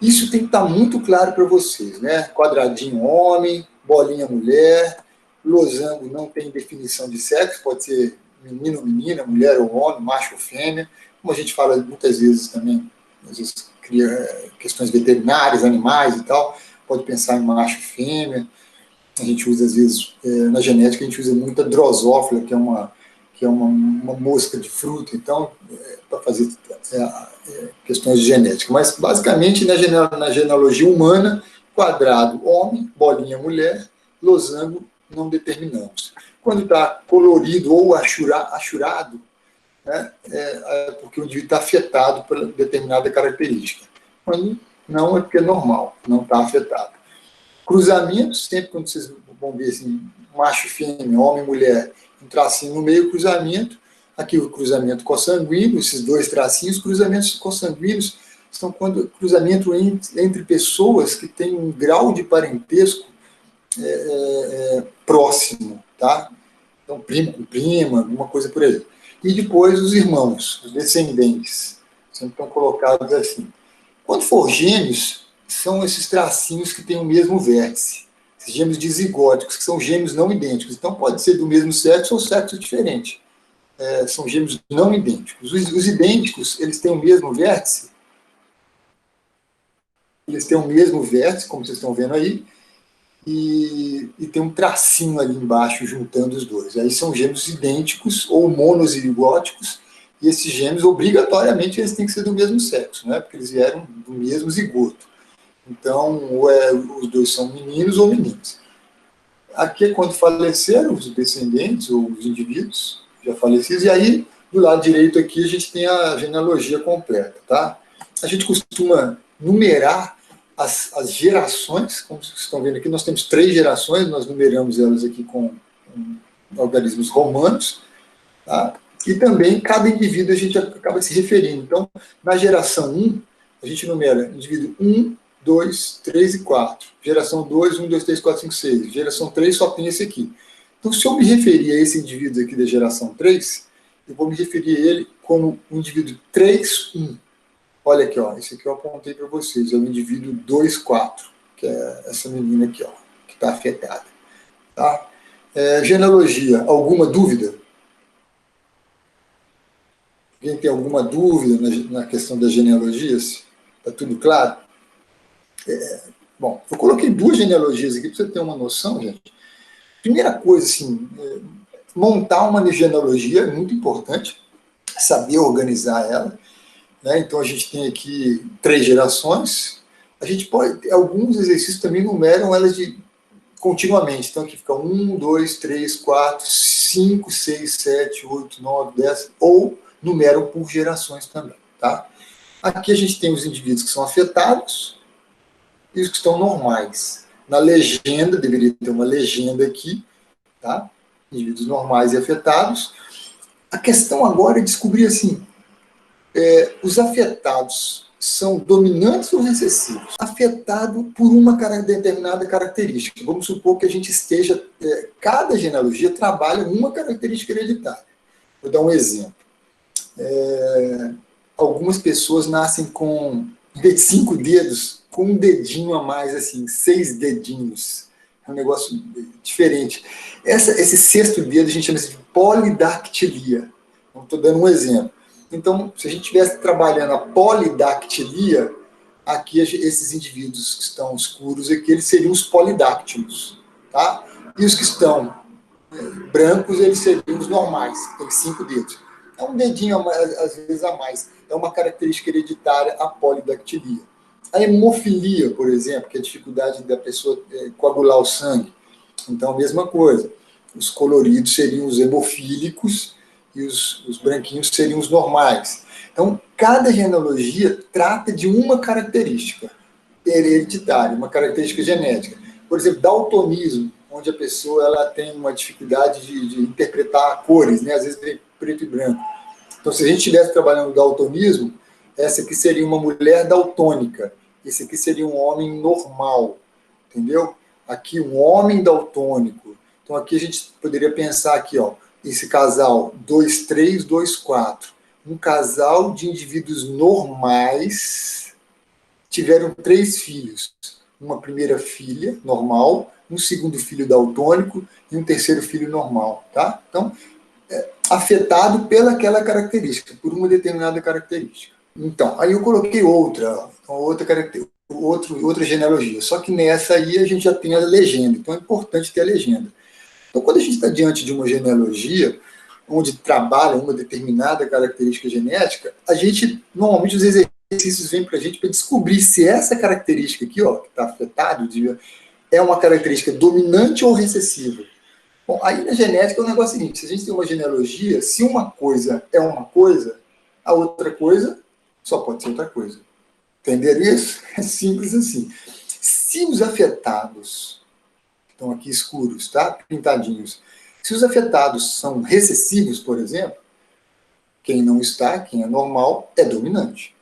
Isso tem que estar muito claro para vocês, né? Quadradinho homem, bolinha mulher, losango não tem definição de sexo, pode ser menino ou menina, mulher ou homem, macho ou fêmea, como a gente fala muitas vezes também, às vezes cria questões veterinárias, animais e tal, pode pensar em macho e fêmea. A gente usa, às vezes, na genética, a gente usa muito a drosófila, que é uma mosca de fruta, então, para fazer questões de genética. Mas, basicamente, na genealogia humana, quadrado, homem, bolinha, mulher, losango, não determinamos. Quando está colorido ou achurado, né, é porque o indivíduo está afetado por determinada característica. Quando não, é porque é normal, não está afetado. Cruzamentos, sempre quando vocês vão ver assim, macho e fêmea, homem e mulher, um tracinho no meio, cruzamento. Aqui o cruzamento consanguíneo, esses dois tracinhos, cruzamentos consanguíneos são quando cruzamento entre pessoas que têm um grau de parentesco próximo, tá? Então, primo com prima, alguma coisa por aí. E depois os irmãos, os descendentes, sempre estão colocados assim. Quando for gêmeos, são esses tracinhos que têm o mesmo vértice. Esses gêmeos dizigóticos, que são gêmeos não idênticos. Então, pode ser do mesmo sexo ou sexo diferente. São gêmeos não idênticos. Os idênticos, eles têm o mesmo vértice. Eles têm o mesmo vértice, como vocês estão vendo aí, e tem um tracinho ali embaixo juntando os dois. Aí são gêmeos idênticos ou monozigóticos, e esses gêmeos, obrigatoriamente, eles têm que ser do mesmo sexo, né? Porque eles vieram do mesmo zigoto. Então, os dois são meninos ou meninas. Aqui é quando faleceram os descendentes ou os indivíduos já falecidos, e aí, do lado direito aqui, a gente tem a genealogia completa, tá? A gente costuma numerar as gerações, como vocês estão vendo aqui, nós temos 3 gerações, nós numeramos elas aqui com algarismos romanos, tá? E também cada indivíduo a gente acaba se referindo. Então, na geração 1, a gente numera indivíduo 1, 2, 3 e 4. Geração 2, 1, 2, 3, 4, 5, 6. Geração 3 só tem esse aqui. Então, se eu me referir a esse indivíduo aqui da geração 3, eu vou me referir a ele como o indivíduo 3, 1. Olha aqui, ó, esse aqui eu apontei para vocês, é o indivíduo 2, 4, que é essa menina aqui, ó, que está afetada. Tá? Genealogia, alguma dúvida? Alguém tem alguma dúvida na questão das genealogias? Está tudo claro? Bom, eu coloquei 2 genealogias aqui para você ter uma noção, gente. Primeira coisa, assim, montar uma genealogia é muito importante, saber organizar ela, né? Então, a gente tem aqui 3 gerações, a gente pode, alguns exercícios também numeram elas continuamente, então aqui fica 1, 2, 3, 4, 5, 6, 7, 8, 9, 10, ou numeram por gerações também, tá? Aqui a gente tem os indivíduos que são afetados e os que estão normais. Na legenda, deveria ter uma legenda aqui, tá? Indivíduos normais e afetados. A questão agora é descobrir, assim, os afetados são dominantes ou recessivos? Afetado por uma determinada característica. Vamos supor que a gente esteja... cada genealogia trabalha uma característica hereditária. Vou dar um exemplo. Algumas pessoas nascem com 5 dedos, com um dedinho a mais, assim, 6 dedinhos. É um negócio diferente. Esse 6º dedo a gente chama de polidactilia. Estou dando um exemplo. Então, se a gente estivesse trabalhando a polidactilia, aqui esses indivíduos que estão escuros aqui, eles seriam os polidáctilos, tá? E os que estão brancos, eles seriam os normais, tem 5 dedos. É um dedinho, às vezes, a mais. É uma característica hereditária, a polidactilia. A hemofilia, por exemplo, que é a dificuldade da pessoa coagular o sangue. Então, a mesma coisa. Os coloridos seriam os hemofílicos e os branquinhos seriam os normais. Então, cada genealogia trata de uma característica hereditária, uma característica genética. Por exemplo, daltonismo, onde a pessoa ela tem uma dificuldade de interpretar cores, né? Às vezes preto e branco. Então, se a gente estivesse trabalhando o daltonismo, essa aqui seria uma mulher daltônica, esse aqui seria um homem normal, entendeu? Aqui um homem daltônico. Então, aqui a gente poderia pensar aqui, ó, esse casal 2, 3, 2, 4. Um casal de indivíduos normais tiveram 3 filhos. Uma primeira filha, normal, um segundo filho daltônico e um terceiro filho normal, tá? Então, afetado pelaquela característica, por uma determinada característica. Então, aí eu coloquei outra genealogia, só que nessa aí a gente já tem a legenda, então é importante ter a legenda. Então, quando a gente está diante de uma genealogia, onde trabalha uma determinada característica genética, a gente, normalmente, os exercícios vêm para a gente para descobrir se essa característica aqui, ó, que está afetada, é uma característica dominante ou recessiva. Bom, aí na genética é o negócio seguinte, se a gente tem uma genealogia, se uma coisa é uma coisa, a outra coisa só pode ser outra coisa. Entenderam isso? É simples assim. Se os afetados, estão aqui escuros, tá? Pintadinhos, se os afetados são recessivos, por exemplo, quem não está, quem é normal, é dominante.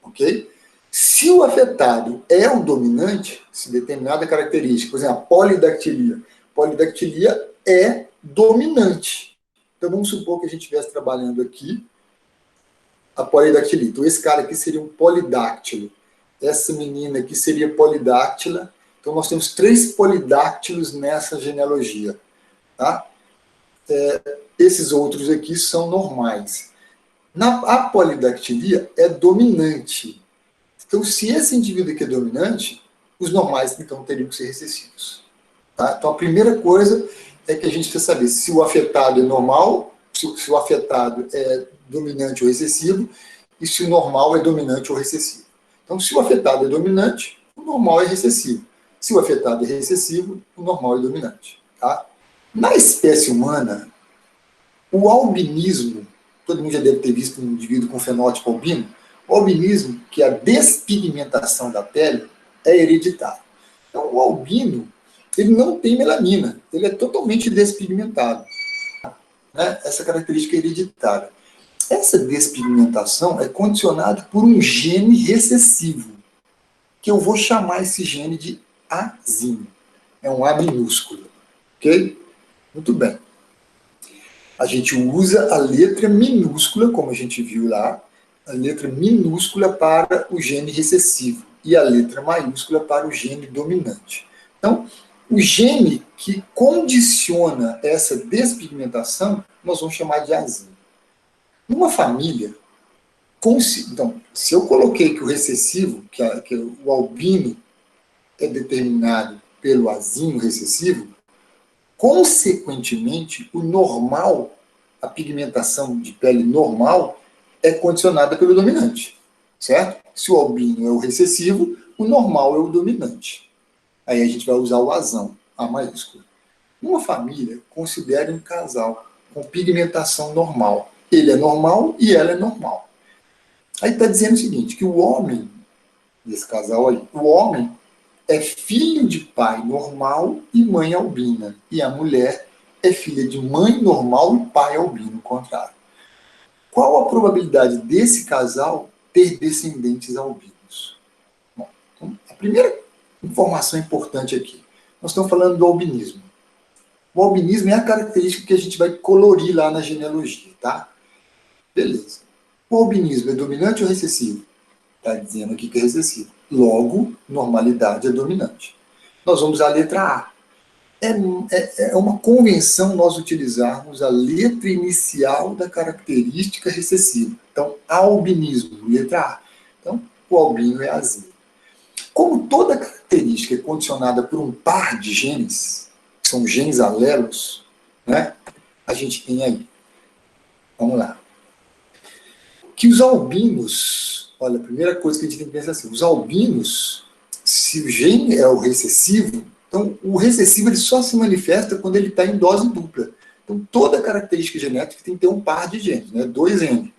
Ok? Se o afetado é o dominante, se determinada característica, por exemplo, a polidactilia é dominante. Então vamos supor que a gente estivesse trabalhando aqui a polidactilia. Então esse cara aqui seria um polidáctilo. Essa menina aqui seria polidáctila. Então nós temos 3 polidáctilos nessa genealogia. Tá? Esses outros aqui são normais. A polidactilia é dominante. Então, se esse indivíduo aqui é dominante, os normais, então, teriam que ser recessivos. Tá? Então, a primeira coisa é que a gente precisa saber se o afetado é normal, se o afetado é dominante ou recessivo, e se o normal é dominante ou recessivo. Então, se o afetado é dominante, o normal é recessivo. Se o afetado é recessivo, o normal é dominante. Tá? Na espécie humana, o albinismo, todo mundo já deve ter visto um indivíduo com fenótipo albino, o albinismo, que é a despigmentação da pele, é hereditário. Então, o albino, ele não tem melanina, ele é totalmente despigmentado. Né? Essa característica é hereditária. Essa despigmentação é condicionada por um gene recessivo, que eu vou chamar esse gene de Azinho. É um A minúsculo. Ok? Muito bem. A gente usa a letra minúscula, como a gente viu lá, a letra minúscula para o gene recessivo e a letra maiúscula para o gene dominante. Então, o gene que condiciona essa despigmentação, nós vamos chamar de Azinho. Numa família, então, se eu coloquei que o recessivo, que o albino é determinado pelo Azinho recessivo, consequentemente, o normal, a pigmentação de pele normal, é condicionada pelo dominante, certo? Se o albino é o recessivo, o normal é o dominante. Aí a gente vai usar o azão, A maiúsculo. Uma família, considere um casal com pigmentação normal. Ele é normal e ela é normal. Aí está dizendo o seguinte, que o homem, desse casal aí, o homem é filho de pai normal e mãe albina. E a mulher é filha de mãe normal e pai albino, o contrário. Qual a probabilidade desse casal ter descendentes albinos? Bom, então, a primeira informação importante aqui, nós estamos falando do albinismo. O albinismo é a característica que a gente vai colorir lá na genealogia, tá? Beleza. O albinismo é dominante ou recessivo? Está dizendo aqui que é recessivo. Logo, normalidade é dominante. Nós vamos à letra A. É uma convenção nós utilizarmos a letra inicial da característica recessiva. Então, albinismo, letra A. Então, o albino é Azinho. Como toda característica é condicionada por um par de genes, que são genes alelos, né, a gente tem aí. Vamos lá. Que os albinos, olha, a primeira coisa que a gente tem que pensar assim, os albinos, se o gene é o recessivo, então o recessivo ele só se manifesta quando ele está em dose dupla. Então toda característica genética tem que ter um par de genes, né? 2N.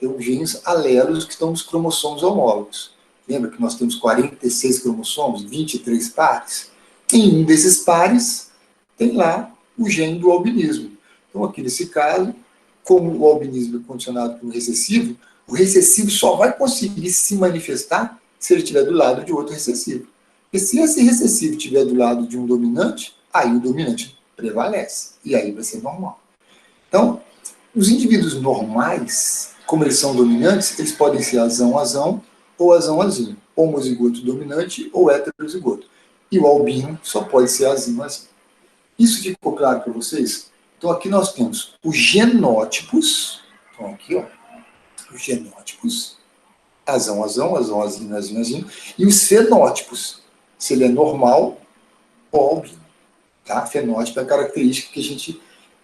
Tem os genes alelos que estão nos cromossomos homólogos. Lembra que nós temos 46 cromossomos, 23 pares? Em um desses pares tem lá o gene do albinismo. Então aqui nesse caso, como o albinismo é condicionado pelo recessivo, o recessivo só vai conseguir se manifestar se ele estiver do lado de outro recessivo. Porque se esse recessivo estiver do lado de um dominante, aí o dominante prevalece. E aí vai ser normal. Então, os indivíduos normais, como eles são dominantes, eles podem ser azão, ou azão azinho, homozigoto dominante ou heterozigoto. E o albino só pode ser azinho azinho. Isso ficou claro para vocês? Então aqui nós temos os genótipos, então aqui ó, os genótipos, azão, azão, azão, azinho, azinho, azinho, e os fenótipos, se ele é normal ou albino. Tá? Fenótipo é a característica que a gente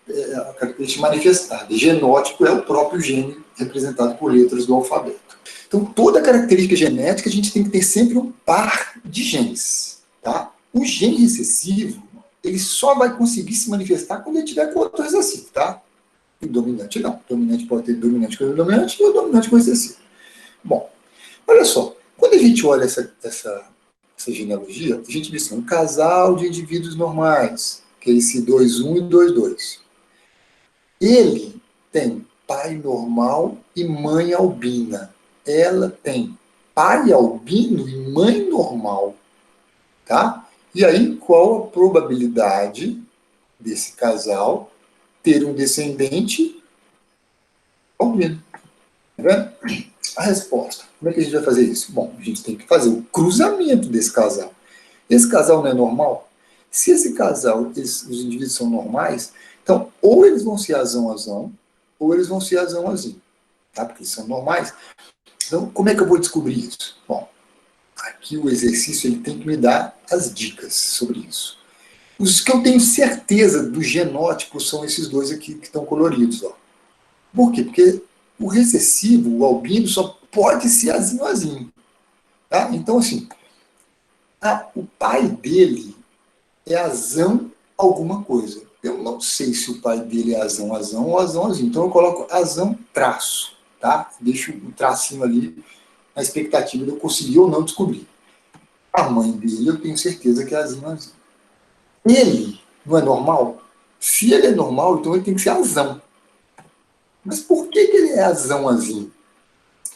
a característica manifestada. Genótipo é o próprio gene representado por letras do alfabeto. Então, toda característica genética a gente tem que ter sempre um par de genes. Tá? O gene recessivo, ele só vai conseguir se manifestar quando ele tiver com outro recessivo, tá? E o dominante não. O dominante pode ter dominante com dominante e o dominante com recessivo. Bom, olha só. Quando a gente olha essa genealogia, a gente diz assim, um casal de indivíduos normais, que é esse 2,1 e 2,2. Ele tem pai normal e mãe albina. Ela tem pai albino e mãe normal. Tá? E aí, qual a probabilidade desse casal ter um descendente albino? Tá vendo? A resposta. Como é que a gente vai fazer isso? Bom, a gente tem que fazer o cruzamento desse casal. Esse casal não é normal? Se esse casal, os indivíduos são normais, então ou eles vão ser azão-azão, ou eles vão ser azão-azinho. Tá? Porque eles são normais. Então, como é que eu vou descobrir isso? Bom, aqui o exercício ele tem que me dar as dicas sobre isso. Os que eu tenho certeza do genótipo são esses dois aqui que estão coloridos. Ó. Por quê? Porque o recessivo, o albino, só pode ser azinho-azinho. Tá? Então, assim, o pai dele é azão alguma coisa. Eu não sei se o pai dele é azão-azão ou azão-azinho. Então, eu coloco azão-traço. Tá? Deixo um tracinho ali na expectativa de eu conseguir ou não descobrir. A mãe dele, eu tenho certeza que é azinho-azinho. Ele não é normal? Se ele é normal, então ele tem que ser azão. Mas por que ele é azão-azinho?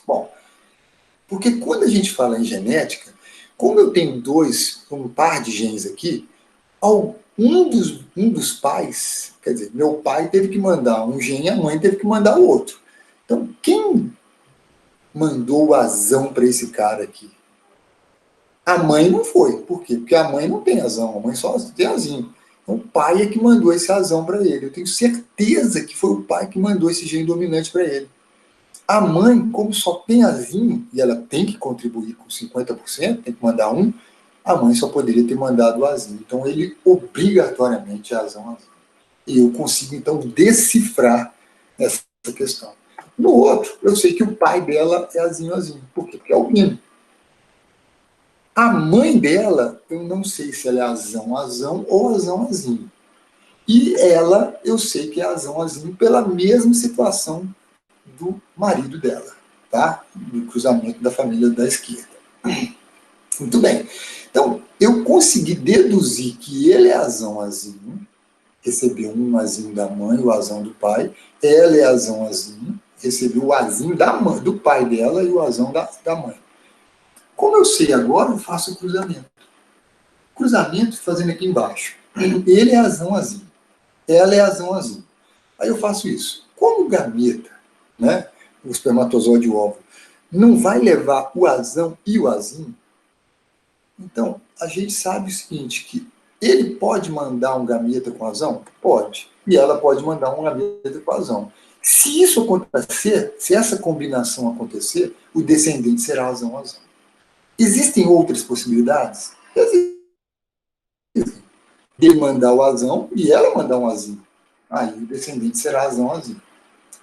Bom, porque quando a gente fala em genética, como eu tenho um par de genes aqui, um dos pais, quer dizer, meu pai teve que mandar um gene e a mãe teve que mandar o outro. Então, quem mandou o azão para esse cara aqui? A mãe não foi. Por quê? Porque a mãe não tem azão, a mãe só tem azinho. Então, o pai é que mandou esse azão para ele. Eu tenho certeza que foi o pai que mandou esse gene dominante para ele. A mãe, como só tem azinho, e ela tem que contribuir com 50%, tem que mandar um, a mãe só poderia ter mandado o azinho. Então, ele obrigatoriamente é azão. E eu consigo, então, decifrar essa questão. No outro, eu sei que o pai dela é azinho. Por quê? Porque é albino. A mãe dela, eu não sei se ela é azão ou azão-azinho. E ela, eu sei que é azão-azinho pela mesma situação do marido dela, tá? Do cruzamento da família da esquerda. Muito bem. Então, eu consegui deduzir que ele é azão-azinho, recebeu um azinho da mãe, o azão do pai, ela é azão-azinho, recebeu o azinho da mãe, do pai dela e o azão da mãe. Como eu sei agora, eu faço o cruzamento. Cruzamento fazendo aqui embaixo. Ele é azão-azinho. Ela é azão-azinho. Aí eu faço isso. Como o gameta, né, o espermatozoide óvulo, não vai levar o azão e o azinho, então a gente sabe o seguinte, que ele pode mandar um gameta com azão? Pode. E ela pode mandar um gameta com azão. Se isso acontecer, se essa combinação acontecer, o descendente será azão-azão. Existem outras possibilidades? Existem. Ele mandar o azão e ela mandar um azinho. Aí o descendente será azão-azinho.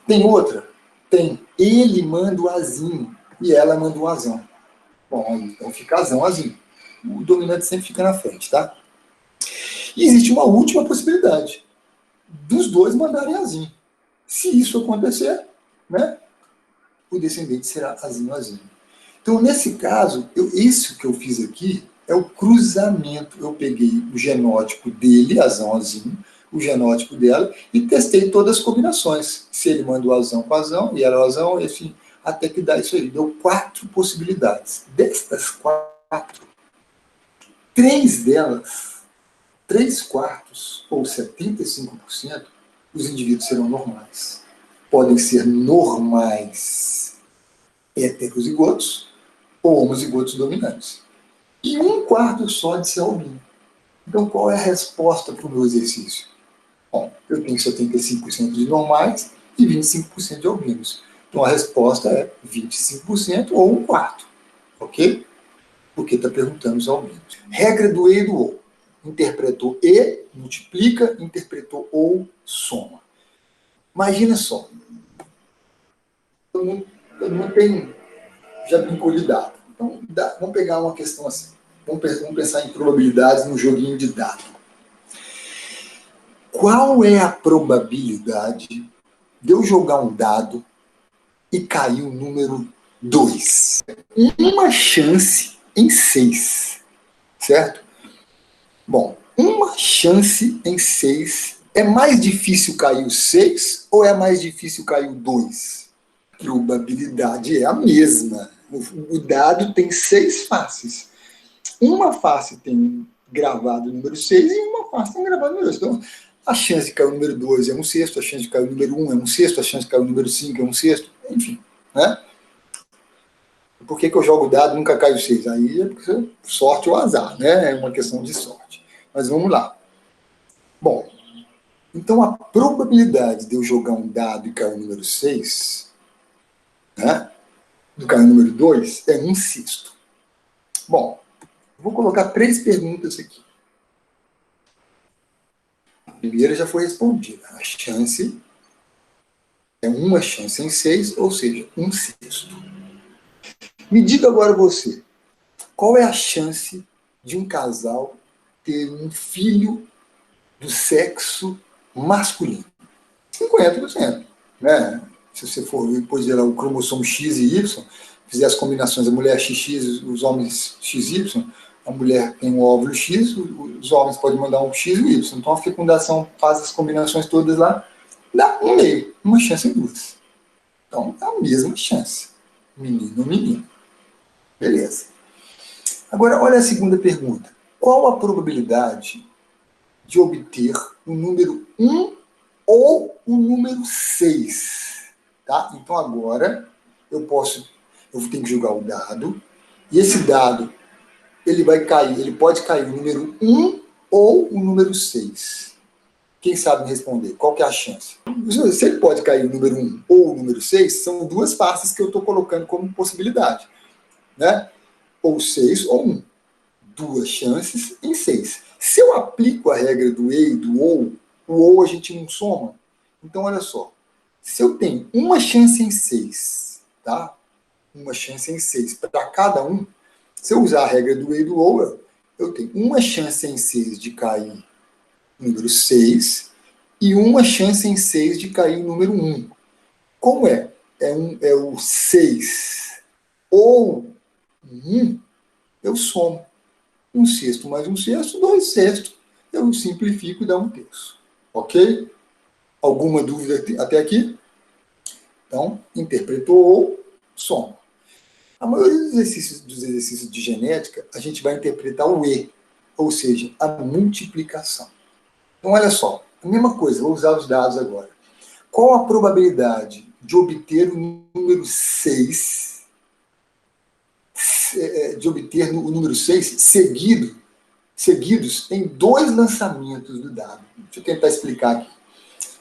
Tem outra? Tem. Ele manda o azinho e ela manda o azão. Bom, então fica azão-azinho. O dominante sempre fica na frente, tá? E existe uma última possibilidade. Dos dois mandarem azinho. Se isso acontecer, né, o descendente será azinho-azinho. Então, nesse caso, isso que eu fiz aqui é o cruzamento. Eu peguei o genótipo dele, azão-azinho, o genótipo dela, e testei todas as combinações. Se ele manda o azão com azão, e ela o azão, enfim, até que dá isso aí. Deu 4 possibilidades. Destas 4, 3 delas, 3/4, ou 75%, os indivíduos serão normais. Podem ser normais heterozigotos, ou homozigotos dominantes. E 1/4 só de ser albino. Então, qual é a resposta para o meu exercício? Bom, eu tenho 75% de normais e 25% de albinos. Então, a resposta é 25% ou 1/4. Ok? Porque está perguntando os albinos. Regra do e e do ou. Interpretou e, multiplica, interpretou ou, soma. Imagina só. Todo mundo tem, já brincou de dado. Então, vamos pegar uma questão assim. Vamos pensar em probabilidades no joguinho de dado. Qual é a probabilidade de eu jogar um dado e cair o número 2? Uma chance em 6, certo? Bom, uma chance em 6. É mais difícil cair o 6 ou é mais difícil cair o 2? A probabilidade é a mesma. O dado tem 6 faces. Uma face tem gravado o número 6 e uma face tem gravado o número 2. Então, a chance de cair o número 2 é 1/6, a chance de cair o número 1 é 1/6, a chance de cair o número 5 é 1/6, enfim. Né? Por que eu jogo o dado e nunca cai o 6? Aí é porque sorte ou azar, né? É uma questão de sorte. Mas vamos lá. Bom, então a probabilidade de eu jogar um dado e cair o número 6, né? De cair o número 2, é 1/6. Bom, vou colocar 3 perguntas aqui. A primeira já foi respondida. A chance é uma chance em 6, ou seja, 1/6. Me diga agora você, qual é a chance de um casal ter um filho do sexo masculino? 50%. Né? Se você for depois gerar o cromossomo X e Y, fizer as combinações, a mulher XX, os homens XY, a mulher tem um óvulo X, os homens podem mandar um X e um Y. Então a fecundação faz as combinações todas lá, dá 1/2, uma chance em 2. Então é a mesma chance. Menino ou menino. Beleza. Agora, olha a segunda pergunta. Qual a probabilidade de obter o número 1 ou o número 6? Tá? Então agora eu tenho que jogar o dado, e esse dado ele pode cair o número 1 ou o número 6. Quem sabe me responder? Qual que é a chance? Se ele pode cair o número 1 ou o número 6, são duas faces que eu estou colocando como possibilidade. Né? Ou 6 ou 1. Duas chances em 6. Se eu aplico a regra do e e do ou, o ou a gente não soma. Então, olha só. Se eu tenho uma chance em 6, tá? Uma chance em 6 para cada um, se eu usar a regra do e e do ou, eu tenho uma chance em 6 de cair o número 6 e uma chance em 6 de cair o número 1. Como é? É o 6 ou 1, eu somo. 1/6 mais 1/6, 2/6. Eu simplifico e dá 1/3. Ok? Alguma dúvida até aqui? Então, interpretou ou soma. A maioria dos exercícios de genética, a gente vai interpretar o E, ou seja, a multiplicação. Então, olha só, a mesma coisa, vou usar os dados agora. Qual a probabilidade de obter o número 6, o número 6 seguidos em 2 lançamentos do dado? Deixa eu tentar explicar aqui.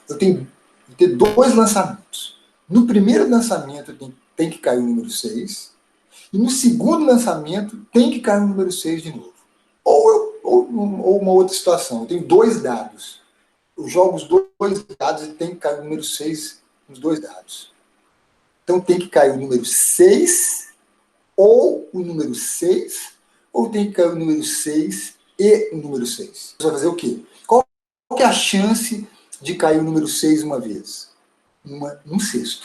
Eu tenho que ter 2 lançamentos. No primeiro lançamento tem que cair o número 6, e no segundo lançamento tem que cair o número 6 de novo. Ou uma outra situação, eu tenho 2 dados. Eu jogo os 2 dados e tem que cair o número 6 nos 2 dados. Então tem que cair o número 6 ou o número 6, ou tem que cair o número 6 e o número 6. Você vai fazer o quê? Qual que é a chance de cair o número 6 uma vez? 1/6.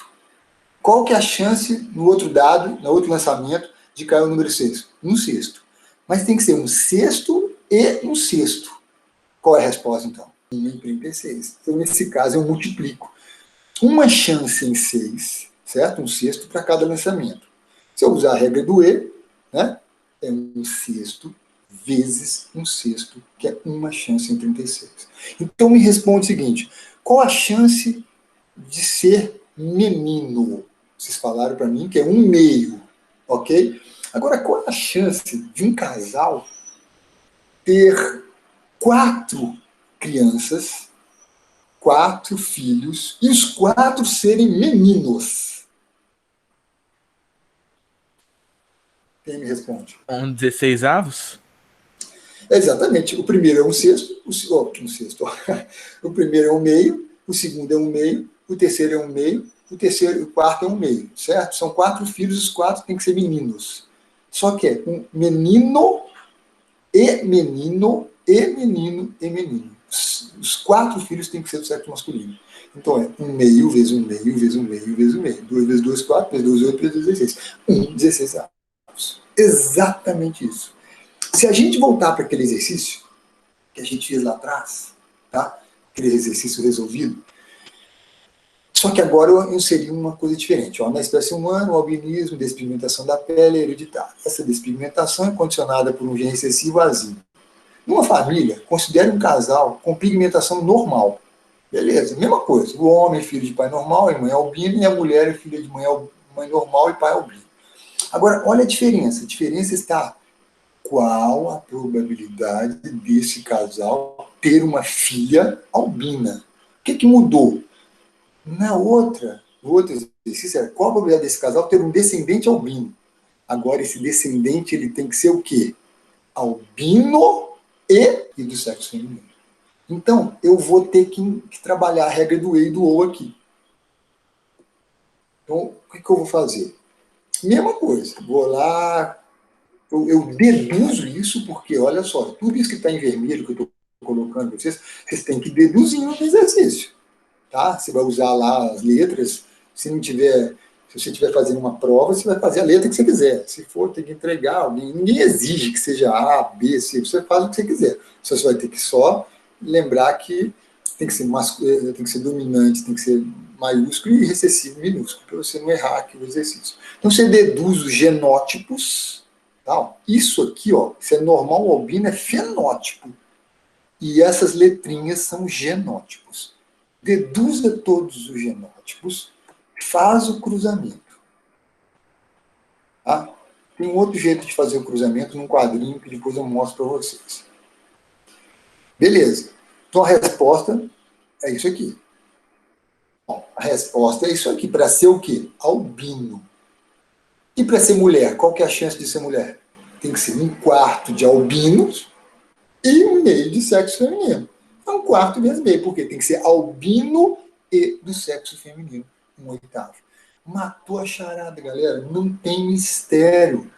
Qual que é a chance no outro dado, no outro lançamento, de cair o número 6? 1/6. Mas tem que ser 1/6 e 1/6. Qual é a resposta, então? 1 em 36. Então, nesse caso, eu multiplico uma chance em 6, certo? 1/6 para cada lançamento. Se eu usar a regra do E, né, é 1/6 vezes 1/6, que é uma chance em 36. Então, me responde o seguinte, qual a chance de ser menino? Vocês falaram para mim que é 1/2, ok? Agora, qual é a chance de um casal ter 4 crianças, 4 filhos, e os 4 serem meninos? Quem me responde? 16avos? Exatamente. O primeiro é um sexto, o primeiro é um meio, o segundo é um meio, o terceiro é um meio, o quarto é um meio, certo? São 4 filhos, os 4 têm que ser meninos. Só que é um menino e menino e menino e menino. Os 4 filhos têm que ser do sexo masculino. Então é um meio vezes um meio vezes um meio vezes um meio. 2 vezes 2, 4, vezes 2, 8, vezes 2, 16. 16 avos. Exatamente isso. Se a gente voltar para aquele exercício que a gente fez lá atrás, tá? Aquele exercício resolvido, só que agora eu inseri uma coisa diferente. Ó, na espécie humana, o albinismo, despigmentação da pele é hereditária. Essa despigmentação é condicionada por um gene recessivo azul. Numa família, considere um casal com pigmentação normal. Beleza, mesma coisa. O homem é filho de pai normal e mãe albina, e a mulher é filha de mãe normal e pai albino. Agora, olha a diferença. A diferença está: qual a probabilidade desse casal ter uma filha albina? O que mudou? No outro exercício, era qual a probabilidade desse casal ter um descendente albino? Agora, esse descendente ele tem que ser o quê? Albino e do sexo feminino. Então, eu vou ter que trabalhar a regra do E e do O aqui. Então, o que eu vou fazer? Mesma coisa. Vou lá, eu deduzo isso porque, olha só, tudo isso que está em vermelho que eu estou colocando para vocês têm que deduzir no exercício. Tá? Você vai usar lá as letras. Se você estiver fazendo uma prova, você vai fazer a letra que você quiser. Se for, tem que entregar alguém. Ninguém exige que seja A, B, C. Você faz o que você quiser. Você vai ter que só lembrar que tem que ser dominante, tem que ser maiúsculo e recessivo minúsculo, para você não errar aqui o exercício. Então você deduz os genótipos. Tá? Isso aqui, ó, se é normal albino, é fenótipo. E essas letrinhas são genótipos. Deduza todos os genótipos, faz o cruzamento. Tá? Tem outro jeito de fazer o cruzamento num quadrinho que depois eu mostro para vocês. Beleza. Então a resposta é isso aqui. Bom, a resposta é isso aqui. Para ser o quê? Albino. E para ser mulher, qual que é a chance de ser mulher? Tem que ser 1/4 de albinos e 1/2 de sexo feminino. É 1/4 vezes meio, porque tem que ser albino e do sexo feminino. 1/8. Matou a charada, galera. Não tem mistério.